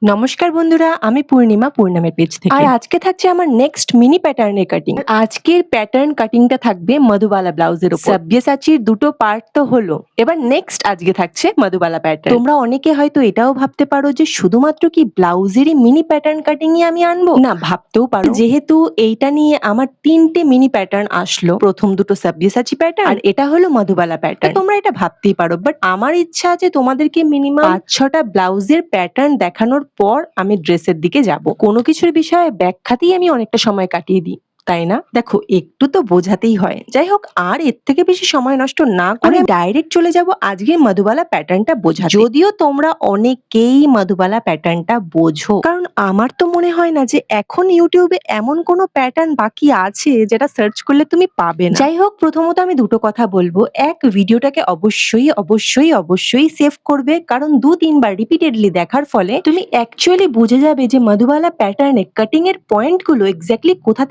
নমস্কার বন্ধুরা, আমি পূর্ণিমার পেজ থেকে। আর আজকে থাকছে আমার নেক্সট মিনি প্যাটার্নের কাটিং। আজকের প্যাটার্ন কাটিংটা থাকবে মধুবালা ব্লাউজের উপর। সব্যসাচীর দুটো পার্ট তো হলো, এবার নেক্সট আজকে থাকছে মধুবালা প্যাটার্ন। তোমরা অনেকে হয়তো এটাও ভাবতে পারো যে শুধুমাত্র কি ব্লাউজেরই মিনি প্যাটার্ন কাটিংই আমি আনবো, না ভাবতেও পারো যেহেতু এইটা নিয়ে আমার 3টে মিনি প্যাটার্ন আসলো। প্রথম দুটো সব্যসাচী প্যাটার্ন আর এটা হলো মধুবালা প্যাটার্ন। তোমরা এটা ভাবতেই পারো, বাট আমার ইচ্ছা আছে তোমাদেরকে মিনিমাম 5-6টা ব্লাউজের প্যাটার্ন দেখানোর পর আমি ড্রেসের দিকে যাব। কোনো কিছুর বিষয়ে ব্যাখ্যাতেই আমি অনেকটা সময় কাটিয়ে দিই, তাই না? দেখো একটু তো বোঝাতেই হয়। যাই হোক, আর এর থেকে বেশি সময় নষ্ট না করে ডাইরেক্ট চলে যাব আজকে মধুবালা প্যাটার্নটা বোঝাতে। যদিও তোমরা অনেকেই মধুবালা প্যাটার্নটা বোঝো, কারণ আমার তো মনে হয় না যে এখন ইউটিউবে এমন কোনো প্যাটার্ন বাকি আছে যেটা সার্চ করলে তুমি পাবে না। যাই হোক, প্রথমত আমি দুটো কথা বলবো। এক, ভিডিওটাকে অবশ্যই সেভ করবে, কারণ 2-3 বার রিপিটেডলি দেখার ফলে তুমি অ্যাকচুয়ালি বুঝে যাবে যে মধুবালা প্যাটার্নে কাটিং এর পয়েন্ট গুলো এক্স্যাক্টলি কোথা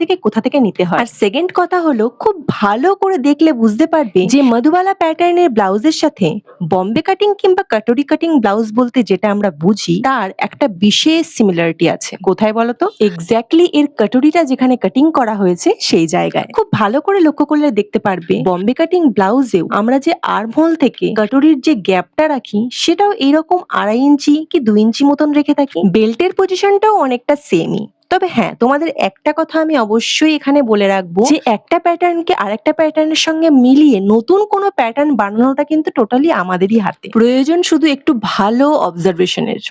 থেকে নিতে হয়। আর সেকেন্ড কথা হলো, খুব ভালো করে দেখলে বুঝতে পারবে যে মধুবালা প্যাটার্নের ব্লাউজের সাথে বম্বে কাটিং কিংবা কাটরি কাটিং ব্লাউজ বলতে যেটা আমরা বুঝি তার একটা বিশেষ সিমিলারিটি আছে। কোথায় বলতো? এক্স্যাক্টলি এর কাটরিটা যেখানে কাটিং করা হয়েছে সেই জায়গায়। খুব ভালো করে লক্ষ্য করলে দেখতে পারবে বম্বে কাটিং ব্লাউজেও আমরা যে আর্মহোল থেকে কাটরির যে গ্যাপটা রাখি সেটাও এইরকম 2.5 ইঞ্চি কি 2 ইঞ্চি মতন রেখে থাকি। বেল্টের পজিশনটাও অনেকটা সেমই। তবে হ্যাঁ, তোমাদের একটা কথা আমি অবশ্যই এখানে বলে রাখবো যে একটা প্যাটার্নকে আরেকটা প্যাটার্নের সঙ্গে মিলিয়ে নতুন কোনো প্যাটার্ন বানানোটা কিন্তু টোটালি আমাদেরই হাতে। প্রয়োজন শুধু একটু ভালো অবজারভেশনের।